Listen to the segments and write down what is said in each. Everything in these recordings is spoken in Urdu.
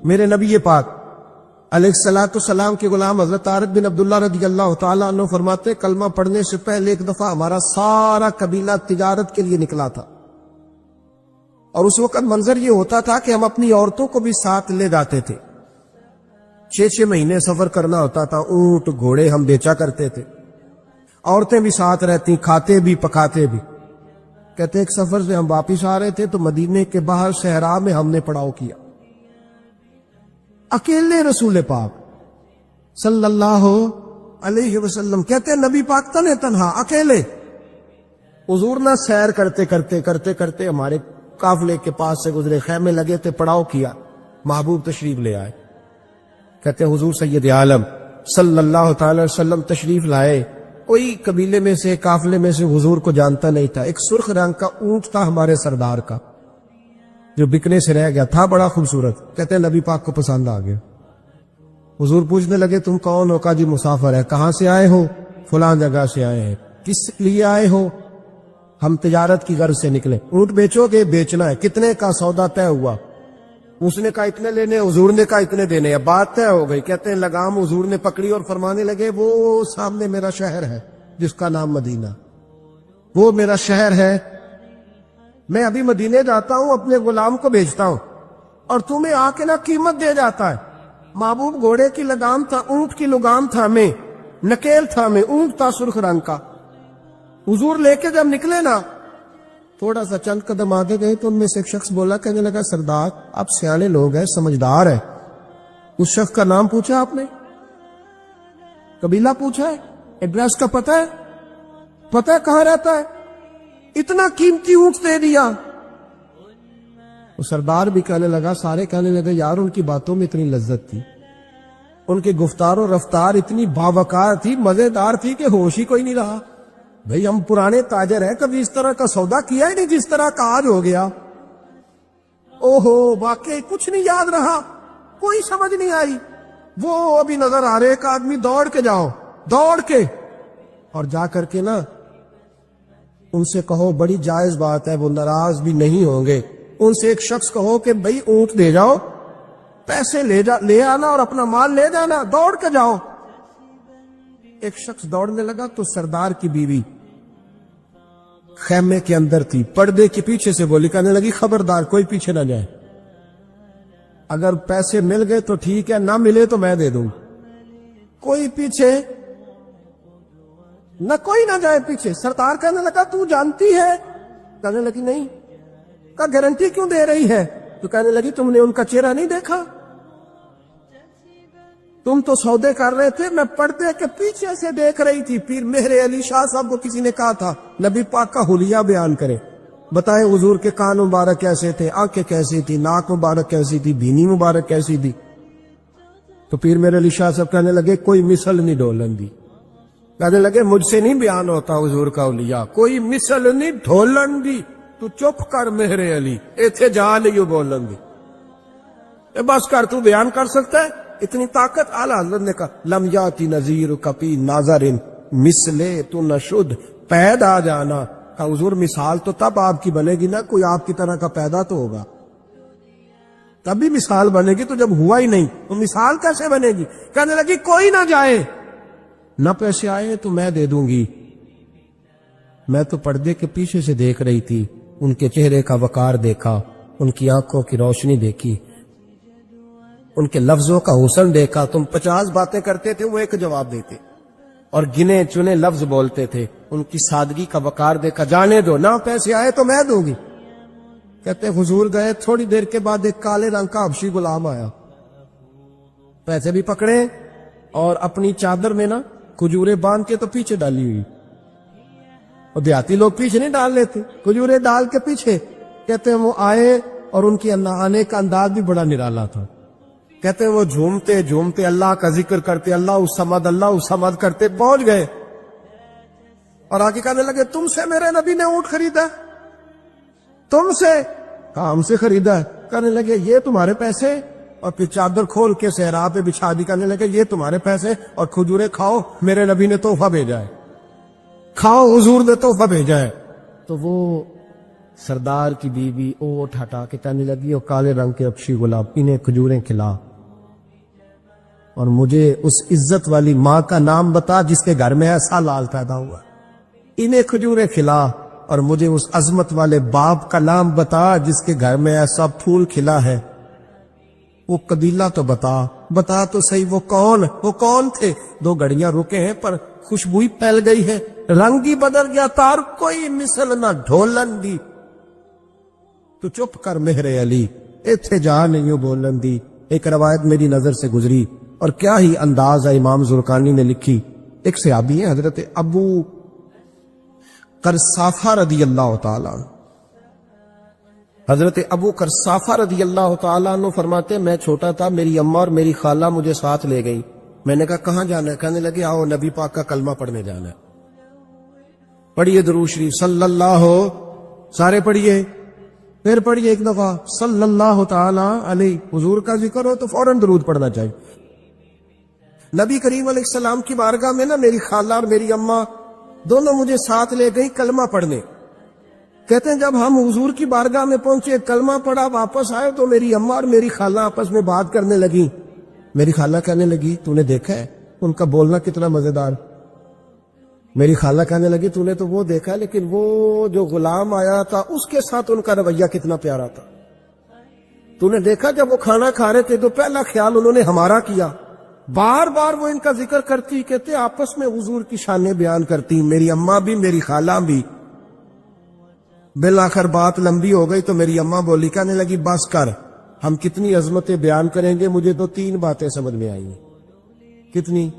میرے نبی پاک علیہ السلام کے غلام حضرت طارق بن عبداللہ رضی اللہ تعالیٰ عنہ فرماتے کلمہ پڑھنے سے پہلے ایک دفعہ ہمارا سارا قبیلہ تجارت کے لیے نکلا تھا، اور اس وقت منظر یہ ہوتا تھا کہ ہم اپنی عورتوں کو بھی ساتھ لے جاتے تھے۔ 6 مہینے سفر کرنا ہوتا تھا، اونٹ گھوڑے ہم بیچا کرتے تھے، عورتیں بھی ساتھ رہتی، کھاتے بھی پکاتے بھی۔ کہتے ایک سفر سے ہم واپس آ رہے تھے تو مدینے کے باہر صحرا میں ہم نے پڑاؤ کیا، اکیلے رسول پاک صلی اللہ علیہ وسلم، کہتے ہیں نبی پاک تنہا اکیلے، حضور نہ سیر کرتے ہمارے قافلے کے پاس سے گزرے، خیمے لگے تھے، پڑاؤ کیا، محبوب تشریف لے آئے۔ کہتے ہیں حضور سید عالم صلی اللہ تعالی وسلم تشریف لائے، کوئی قبیلے میں سے قافلے میں سے حضور کو جانتا نہیں تھا۔ ایک سرخ رنگ کا اونٹ تھا ہمارے سردار کا جو بکنے سے رہ گیا تھا، بڑا خوبصورت۔ کہتے ہیں نبی پاک کو پسند آ گیا۔ حضور پوچھنے لگے تم کون ہو؟ کہا جی مسافر ہے۔ کہاں سے آئے ہو؟ فلاں جگہ سے آئے ہیں۔ کس لیے آئے ہو؟ ہم تجارت کی غرض سے نکلے۔ اونٹ بیچو گے؟ بیچنا ہے۔ کتنے کا سودا طے ہوا؟ اس نے کہا اتنے لینے، حضور نے کہا اتنے دینے ہیں، بات طے ہو گئی۔ کہتے ہیں لگام حضور نے پکڑی اور فرمانے لگے وہ سامنے میرا شہر ہے جس کا نام مدینہ، وہ میرا شہر ہے، میں ابھی مدینے جاتا ہوں، اپنے غلام کو بھیجتا ہوں اور تمہیں آ کے نا قیمت دے جاتا ہے۔ محبوب گھوڑے کی لگام تھا، اونٹ کی لگام تھا، میں نکیل تھا، میں اونٹ تھا سرخ رنگ کا۔ حضور لے کے جب نکلے نا، تھوڑا سا چند قدم آگے گئے تو ان میں سے ایک شخص بولا، کہنے لگا سردار آپ سیانے لوگ ہیں، سمجھدار ہیں، اس شخص کا نام پوچھا آپ نے؟ قبیلہ پوچھا ہے؟ ایڈریس کا پتہ ہے کہاں رہتا ہے؟ اتنا قیمتی اونٹ دے دیا۔ وہ سردار بھی کہنے لگا، سارے کہنے لگے یار ان کی باتوں میں اتنی لذت تھی، ان کے گفتار و رفتار اتنی باوقار تھی، مزیدار تھی کہ ہوش ہی کوئی نہیں رہا۔ بھئی ہم پرانے تاجر ہیں، کبھی اس طرح کا سودا کیا ہی نہیں جس طرح کا آج ہو گیا۔ اوہو واقعی کچھ نہیں یاد رہا، کوئی سمجھ نہیں آئی۔ وہ ابھی نظر آ رہے ایک آدمی، دوڑ کے جاؤ، دوڑ کے اور جا کر کے نا ان سے کہو، بڑی جائز بات ہے، وہ ناراض بھی نہیں ہوں گے۔ ان سے ایک شخص کہو کہ بھئی اونٹ دے جاؤ، پیسے لے آنا اور اپنا مال لے جانا، دوڑ کے جاؤ۔ ایک شخص دوڑنے لگا تو سردار کی بیوی خیمے کے اندر تھی، پردے کے پیچھے سے بولی، کہنے لگی خبردار کوئی پیچھے نہ جائے، اگر پیسے مل گئے تو ٹھیک ہے، نہ ملے تو میں دے دوں، کوئی پیچھے نہ، کوئی نہ جائے پیچھے۔ سردار کہنے لگا تو جانتی ہے؟ کہنے لگی نہیں۔ کہا گارنٹی کیوں دے رہی ہے؟ تو کہنے لگی تم نے ان کا چہرہ نہیں دیکھا؟ تم تو سودے کر رہے تھے، میں پردے کے پیچھے سے دیکھ رہی تھی۔ پیر مہر علی شاہ صاحب کو کسی نے کہا تھا نبی پاک کا حلیہ بیان کرے، بتائیں حضور کے کان مبارک کیسے تھے، آنکھیں کیسی تھی، ناک مبارک کیسی تھی، بینی مبارک کیسی تھی۔ تو پیر مہر علی شاہ صاحب کہنے لگے کوئی مثل نہیں ڈھولن دی، کہنے لگے مجھ سے نہیں بیان ہوتا حضور کا حلیہ، کوئی مثل نہیں ڈھولن دی، تو چپ کر مہر علی، ایتھے جا لیو بولن دی، بس کر، تو بیان کر سکتا ہے؟ اتنی طاقت اعلیٰ حضرت نے کہا لم یاتی نذیر کپی ناظر مثلے تو نشد، پید آ جانا۔ کہا حضور مثال تو تب آپ کی بنے گی نا، کوئی آپ کی طرح کا پیدا تو ہوگا، تبھی مثال بنے گی، تو جب ہوا ہی نہیں تو مثال کیسے بنے گی؟ کہنے لگی کوئی نہ جائے، نہ پیسے آئے تو میں دے دوں گی۔ میں تو پردے کے پیچھے سے دیکھ رہی تھی، ان کے چہرے کا وقار دیکھا، ان کی آنکھوں کی روشنی دیکھی، ان کے لفظوں کا حسن دیکھا۔ تم 50 باتیں کرتے تھے، وہ ایک جواب دیتے، اور گنے چنے لفظ بولتے تھے، ان کی سادگی کا وقار دیکھا۔ جانے دو، نہ پیسے آئے تو میں دوں گی۔ کہتے حضور گئے، تھوڑی دیر کے بعد ایک کالے رنگ کا حبشی غلام آیا، پیسے بھی پکڑے اور اپنی چادر میں نا کھجورے باندھ کے تو پیچھے ڈالی ہوئی، اور دیہاتی لوگ پیچھے نہیں ڈال لیتے، کھجورے ڈال کے پیچھے۔ کہتے ہیں وہ آئے اور ان کی آنے کا انداز بھی بڑا نرالا تھا۔ کہتے ہیں وہ جھومتے جھومتے اللہ کا ذکر کرتے، اللہ الصمد کرتے پہنچ گئے، اور آگے کہنے لگے تم سے میرے نبی نے اونٹ خریدا؟ تم سے؟ کہا ہم سے خریدا ہے۔ کہنے لگے یہ تمہارے پیسے؟ اور پھر چادر کھول کے صحرا پہ بچھا دی، کہنے لگے یہ تمہارے پیسے، اور کھجورے کھاؤ، میرے نبی نے تحفہ بھیجا ہے، کھاؤ، حضور نے تحفہ بھیجا ہے۔ تو وہ سردار کی بیوی اوٹ ہٹا کے کہنے لگی اور کالے رنگ کے اکشی گلاب انہیں کھجوریں کھلا اور مجھے اس عزت والی ماں کا نام بتا جس کے گھر میں ایسا لال پیدا ہوا. انہیں کھجوریں کھلا اور مجھے اس عظمت والے باپ کا نام بتا جس کے گھر میں ایسا پھول کھلا ہے. وہ قبیلہ تو بتا تو صحیح وہ کون تھے. 2 گھڑیاں رکے ہیں پر خوشبوئی پھیل گئی ہے, رنگ ہی بدل گیا تار کوئی مثل نہ ڈھولن دی. تو چپ کر مہر علی ایتھے جا نہیں بولن دی. ایک روایت میری نظر سے گزری اور کیا ہی انداز ہے امام زرقانی نے لکھی. ایک صحابی ہیں حضرت ابو قرصافہ رضی اللہ تعالیٰ عنہ. حضرت ابو قرصافہ رضی اللہ تعالیٰ عنہ فرماتے میں چھوٹا تھا, میری اماں اور میری خالہ مجھے ساتھ لے گئی. میں نے کہا کہاں جانا ہے؟ کہنے لگے آؤ نبی پاک کا کلمہ پڑھنے جانا ہے. پڑھیے درود شریف صلی اللہ سارے پڑھیے, پھر پڑھیے ایک دفعہ صلی اللہ تعالی علیہ. حضور کا ذکر ہو تو فوراً درود پڑھنا چاہیے. نبی کریم علیہ السلام کی بارگاہ میں نا میری خالہ اور میری اماں دونوں مجھے ساتھ لے گئی کلمہ پڑھنے. کہتے ہیں جب ہم حضور کی بارگاہ میں پہنچے کلمہ پڑھا واپس آئے تو میری اماں اور میری خالہ آپس میں بات کرنے لگی. میری خالہ کہنے لگی تو نے دیکھا ہے ان کا بولنا کتنا مزیدار. میری خالہ کہنے لگی تو نے تو وہ دیکھا لیکن وہ جو غلام آیا تھا اس کے ساتھ ان کا رویہ کتنا پیارا تھا. تو نے دیکھا جب وہ کھانا کھا رہے تھے تو پہلا خیال انہوں نے ہمارا کیا. بار بار وہ ان کا ذکر کرتی, کہتے آپس میں حضور کی شانیں بیان کرتی, میری اماں بھی میری خالہ بھی. بالآخر بات لمبی ہو گئی تو میری اماں بولی, کہنے لگی بس کر, ہم کتنی عظمتیں بیان کریں گے, مجھے تو 3 باتیں سمجھ میں آئی ہیں. کتنی؟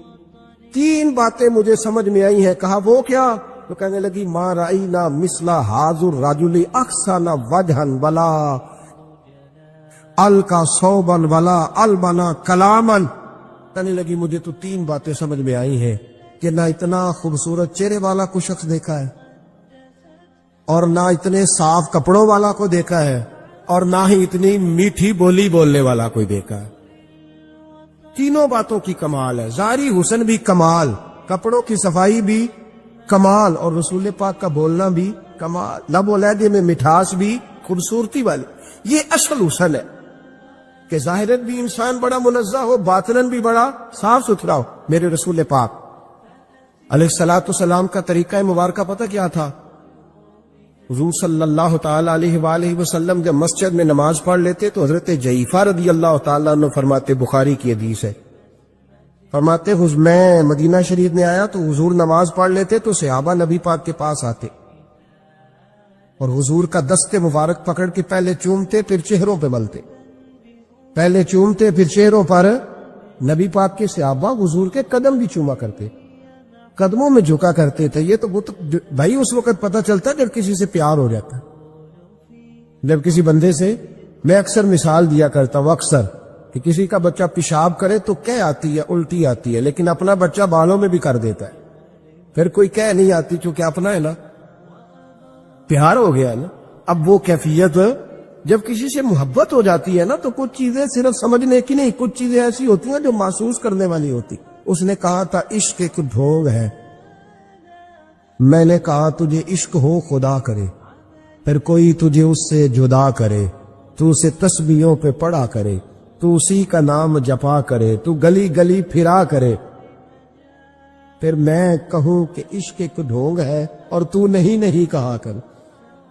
3 باتیں مجھے سمجھ میں آئی ہیں. کہا وہ کیا؟ تو کہنے لگی ما رأینا مثل حاضر راجلی احسن وجہن ولا الکا صوبن ولا البنا کلامن. کہنے لگی مجھے تو 3 باتیں سمجھ میں آئی ہیں کہ نہ اتنا خوبصورت چہرے والا کوئی شخص دیکھا ہے اور نہ اتنے صاف کپڑوں والا کو دیکھا ہے اور نہ ہی اتنی میٹھی بولی بولنے والا کوئی دیکھا ہے. تینوں باتوں کی کمال ہے. ظاہری حسن بھی کمال, کپڑوں کی صفائی بھی کمال, اور رسول پاک کا بولنا بھی کمال, لب و لہجے میں مٹھاس بھی خوبصورتی والی. یہ اصل حسن ہے کہ ظاہرت بھی انسان بڑا منزہ ہو, باطنن بھی بڑا صاف ستھرا ہو. میرے رسول پاک علیہ الصلوۃ والسلام کا طریقہ مبارکہ پتہ کیا تھا؟ حضور صلی اللہ تعالی علیہ وآلہ وسلم جب مسجد میں نماز پڑھ لیتے تو حضرت جعفر رضی اللہ تعالیٰ عنہ فرماتے, بخاری کی حدیث ہے, فرماتے میں مدینہ شریف میں آیا تو حضور نماز پڑھ لیتے تو صحابہ نبی پاک کے پاس آتے اور حضور کا دست مبارک پکڑ کے پہلے چومتے پھر چہروں پہ ملتے. پہلے چومتے پھر چہروں پر. نبی پاک کے صحابہ حضور کے قدم بھی چوما کرتے, قدموں میں جھکا کرتے تھے. یہ تو بھائی اس وقت پتہ چلتا جب کسی سے پیار ہو جاتا. جب کسی بندے سے, میں اکثر مثال دیا کرتا ہوں اکثر, کہ کسی کا بچہ پیشاب کرے تو کہہ آتی ہے, الٹی آتی ہے, لیکن اپنا بچہ بالوں میں بھی کر دیتا ہے. پھر کوئی کہہ نہیں آتی چونکہ اپنا ہے نا, پیار ہو گیا ہے نا. اب وہ کیفیت جب کسی سے محبت ہو جاتی ہے نا تو کچھ چیزیں صرف سمجھنے کی نہیں, کچھ چیزیں ایسی ہوتی ہیں جو محسوس کرنے والی ہوتی. اس نے کہا تھا عشق ایک ڈھونگ ہے. میں نے کہا تجھے عشق ہو خدا کرے, پھر کوئی تجھے اس سے جدا کرے, تو اسے تسبیحوں پہ پڑھا کرے, تو اسی کا نام جپا کرے, تو گلی گلی پھرا کرے. پھر میں کہوں کہ عشق ایک ڈھونگ ہے اور تو نہیں کہا کر.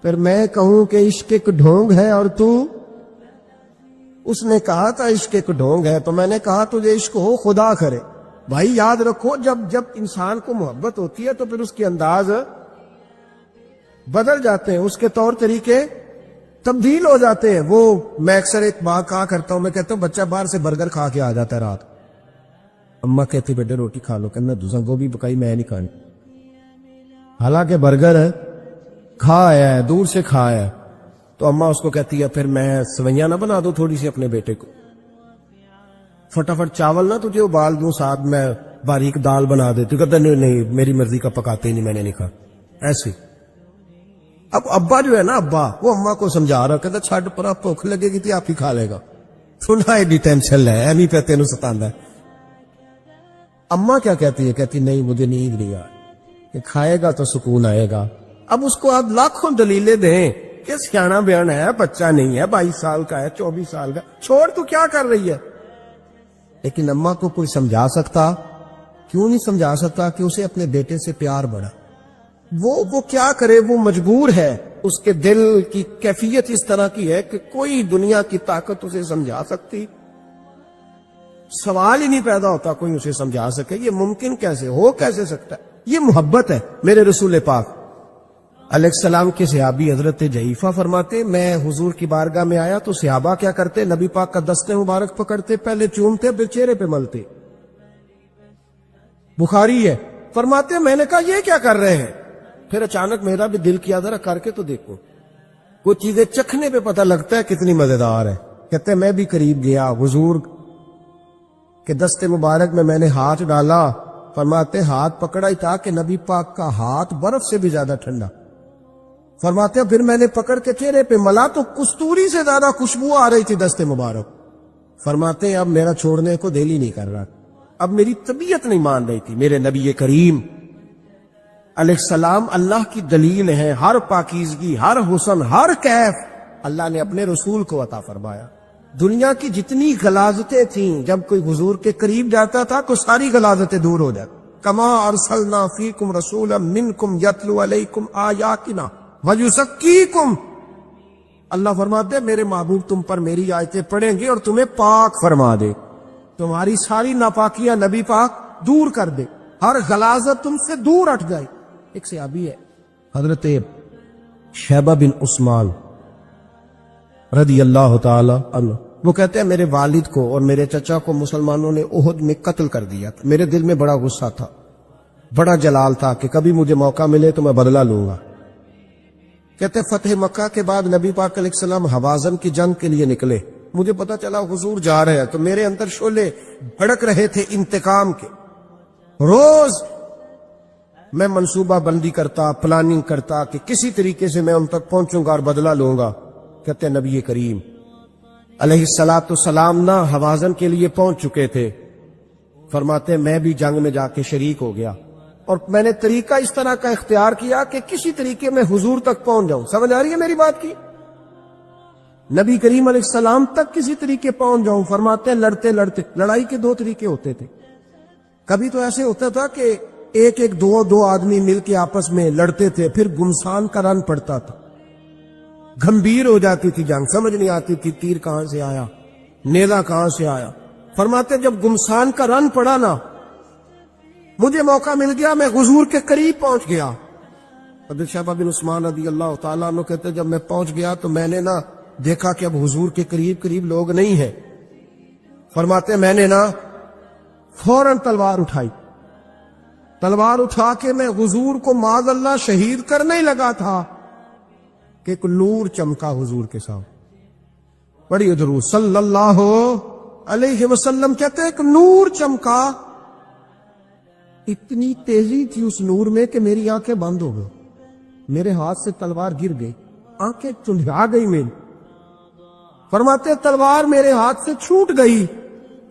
پھر میں کہوں کہ عشق ایک ڈھونگ ہے اور تو. اس نے کہا تھا عشق ایک ڈھونگ ہے, تو میں نے کہا تجھے عشق ہو خدا کرے. بھائی یاد رکھو, جب انسان کو محبت ہوتی ہے تو پھر اس کے انداز بدل جاتے ہیں, اس کے طور طریقے تبدیل ہو جاتے ہیں. وہ میں اکثر ایک بات کہا کرتا ہوں, میں کہتا ہوں بچہ باہر سے برگر کھا کے آ جاتا ہے رات, اماں کہتی بیٹے روٹی کھا لو, کہنا دوسرا گوبھی پکائی میں نہیں کھانی. حالانکہ برگر کھا ہے, دور سے کھا ہے, تو اماں اس کو کہتی ہے پھر میں سوئیاں نہ بنا دو تھوڑی سی اپنے بیٹے کو, فٹافٹ چاول نہ تجھے ابال دوں, ساتھ میں باریک دال بنا دیتی. کہتا نہیں میری مرضی کا پکاتے ہی نہیں, میں نے نہیں کھا. ایسے اب ابا جو ہے نا, ابا وہ اماں کو سمجھا رہا, کہتا چھڈ پرا, بھوک لگے گی تھی آپ ہی کھا لے گا, تھوڑا ایڈی ٹینشن ہے ایمی پہ تینوں ستاندا ہے. اماں کیا کہتی ہے؟ کہتی نہیں مجھے نیند نہیں آ, کہ کھائے گا تو سکون آئے گا. اب اس کو آپ لاکھوں دلیلیں دیں کہ سیانا بیان ہے، بچہ نہیں ہے، 22 سال کا ہے، 24 سال کا، چھوڑ تو کیا کر رہی ہے؟ لیکن اماں کو کوئی سمجھا سکتا؟ کیوں نہیں سمجھا سکتا کہ اسے اپنے بیٹے سے پیار بڑھا؟ وہ کیا کرے، وہ مجبور ہے، اس کے دل کی کیفیت اس طرح کی ہے کہ کوئی دنیا کی طاقت اسے سمجھا سکتی؟ سوال ہی نہیں پیدا ہوتا کوئی اسے سمجھا سکے، یہ ممکن کیسے ہو، کیسے سکتا ہے؟ یہ محبت ہے میرے رسول پاک علیہ السلام کے صحابی حضرت جعفہ فرماتے میں حضور کی بارگاہ میں آیا تو صحابہ کیا کرتے، نبی پاک کا دست مبارک پکڑتے، پہلے چومتے پھر چہرے پہ ملتے، بخاری ہے۔ فرماتے میں نے کہا یہ کیا کر رہے ہیں؟ پھر اچانک میرا بھی دل کیا ذرا کر کے تو دیکھو، کچھ چیزیں چکھنے پہ پتہ لگتا ہے کتنی مزیدار ہے۔ کہتے میں بھی قریب گیا، حضور کہ دست مبارک میں نے ہاتھ ڈالا، فرماتے ہاتھ پکڑا ہی تھا کہ نبی پاک کا ہاتھ برف سے بھی زیادہ ٹھنڈا۔ فرماتے پھر میں نے پکڑ کے چہرے پہ ملا تو کستوری سے زیادہ خوشبو آ رہی تھی دست مبارک۔ فرماتے اب میرا چھوڑنے کو دل ہی نہیں کر رہا، اب میری طبیعت نہیں مان رہی تھی۔ میرے نبی کریم علیہ السلام اللہ کی دلیل ہے، ہر پاکیزگی، ہر حسن، ہر کیف اللہ نے اپنے رسول کو عطا فرمایا۔ دنیا کی جتنی غلاظتیں تھیں جب کوئی حضور کے قریب جاتا تھا تو ساری غلاظتیں دور ہو جاتی۔ کما ارسلنا فیکم رسولا منکم یتلو علیکم آیاتنا ویزکیکم، اللہ فرماتے میرے محبوب تم پر میری آیتیں پڑھیں گے اور تمہیں پاک فرما دے، تمہاری ساری ناپاکیاں نبی پاک دور کر دے، ہر غلاظت تم سے دور ہٹ جائے۔ ایک صحابی ہے حضرت شیبہ بن عثمان رضی اللہ تعالی عنہ، وہ کہتے ہیں میرے والد کو اور میرے چچا کو مسلمانوں نے احد میں قتل کر دیا تھا، میرے دل میں بڑا غصہ تھا، بڑا جلال تھا کہ کبھی مجھے موقع ملے تو میں بدلہ لوں گا۔ کہتے فتح مکہ کے بعد نبی پاک علیہ السلام حوازن کی جنگ کے لیے نکلے، مجھے پتا چلا حضور جا رہے ہیں تو میرے اندر شعلے بھڑک رہے تھے انتقام کے۔ روز میں منصوبہ بندی کرتا، پلاننگ کرتا کہ کسی طریقے سے میں ان تک پہنچوں گا اور بدلہ لوں گا۔ کہتے ہیں نبی کریم علیہ السلام نہ حوازن کے لیے پہنچ چکے تھے، فرماتے میں بھی جنگ میں جا کے شریک ہو گیا اور میں نے طریقہ اس طرح کا اختیار کیا کہ کسی طریقے میں حضور تک پہنچ جاؤں۔ سمجھ آ رہی ہے میری بات کی؟ نبی کریم علیہ السلام تک کسی طریقے پہنچ جاؤں۔ فرماتے ہیں لڑتے لڑتے، لڑائی کے دو طریقے ہوتے تھے، کبھی تو ایسے ہوتا تھا کہ ایک دو آدمی مل کے آپس میں لڑتے تھے، پھر گمسان کا رن پڑتا تھا، گھمبیر ہو جاتی تھی جنگ، سمجھ نہیں آتی تھی تیر کہاں سے آیا، نیزہ کہاں سے آیا۔ فرماتے جب گمسان کا رن پڑا نا، مجھے موقع مل گیا، میں حضور کے قریب پہنچ گیا۔ حضرت شیبہ بن عثمان رضی اللہ تعالیٰ عنہ کہتے جب میں پہنچ گیا تو میں نے نا دیکھا کہ اب حضور کے قریب لوگ نہیں ہیں۔ فرماتے میں نے نا فوراً تلوار اٹھائی، تلوار اٹھا کے میں حضور کو معاذ اللہ شہید کرنے ہی لگا تھا کہ ایک نور چمکا حضور کے سامنے۔ پڑھیے درود صلی اللہ علیہ وسلم، کہتے ایک نور چمکا، اتنی تیزی تھی اس نور میں کہ میری آنکھیں بند ہو گئی، میرے ہاتھ سے تلوار گر گئی، آنکھیں چندھا گئی میری۔ فرماتے تلوار میرے ہاتھ سے چھوٹ گئی۔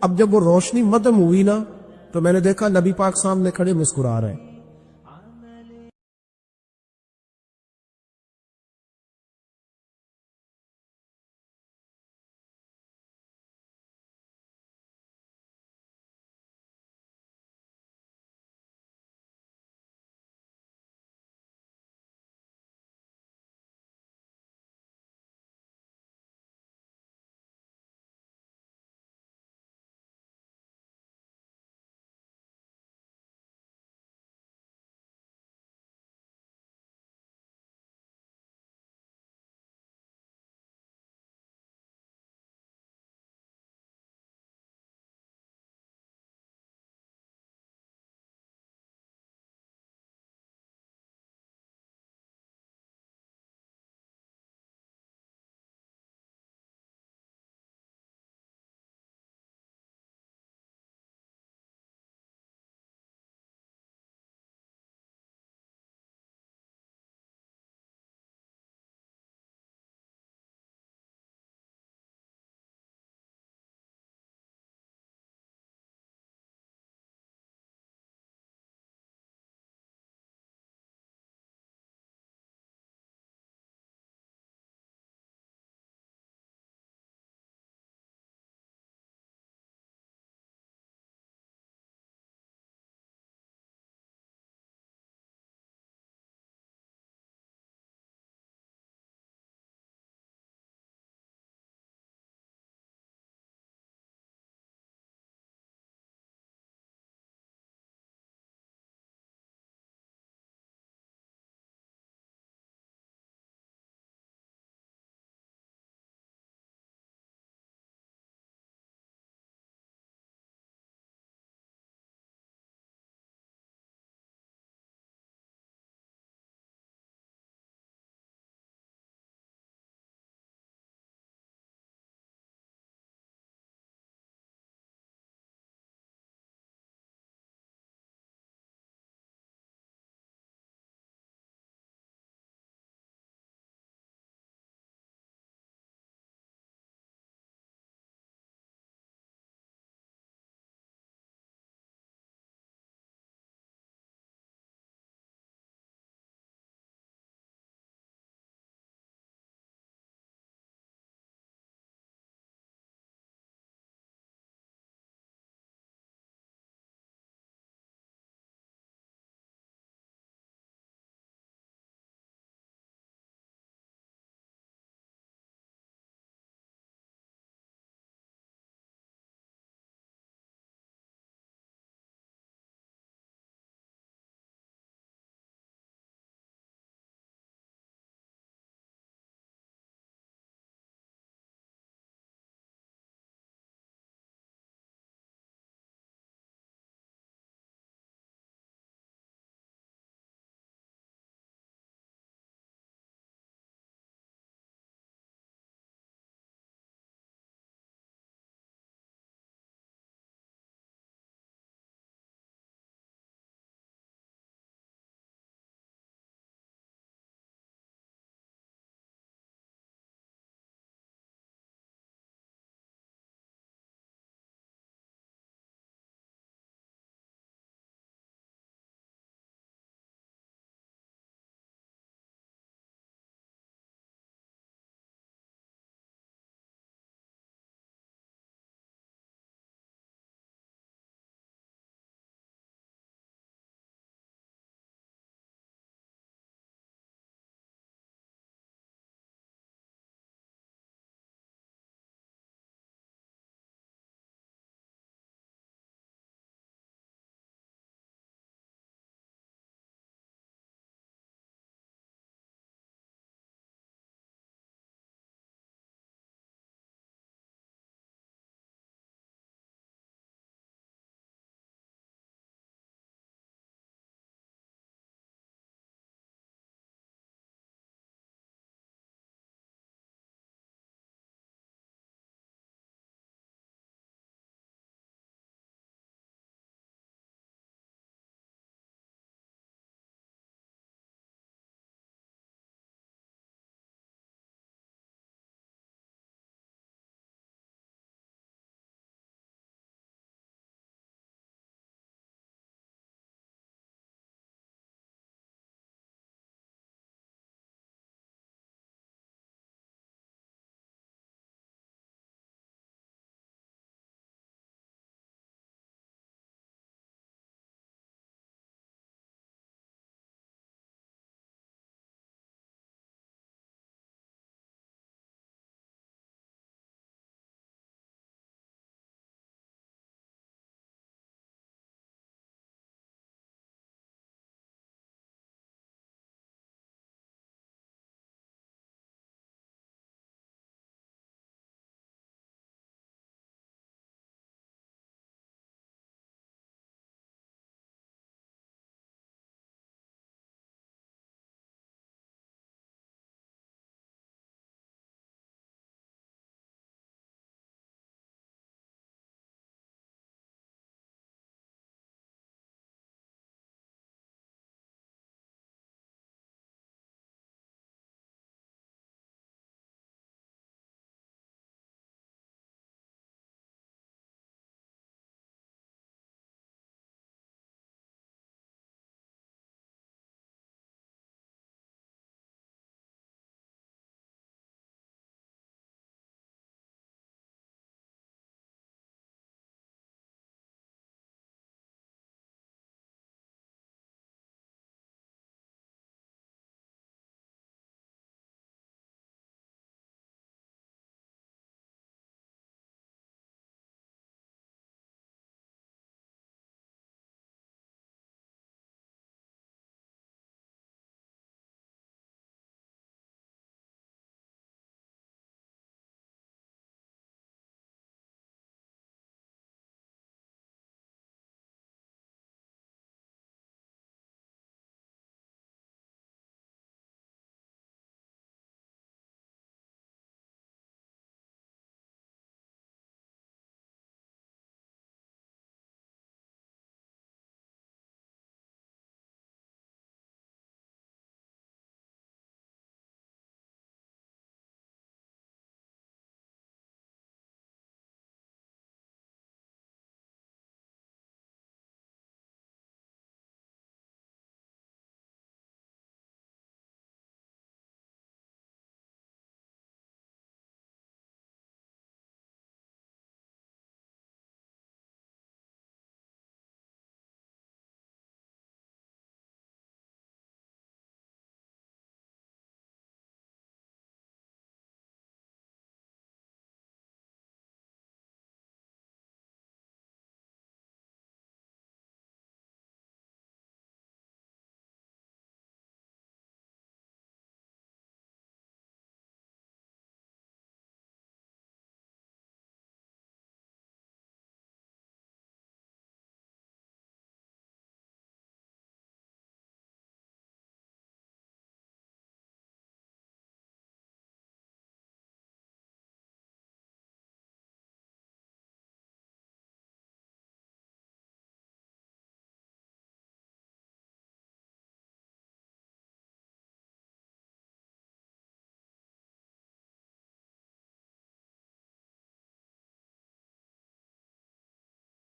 اب جب وہ روشنی مدھم ہوئی نا تو میں نے دیکھا نبی پاک سامنے کھڑے مسکرا رہے ہیں۔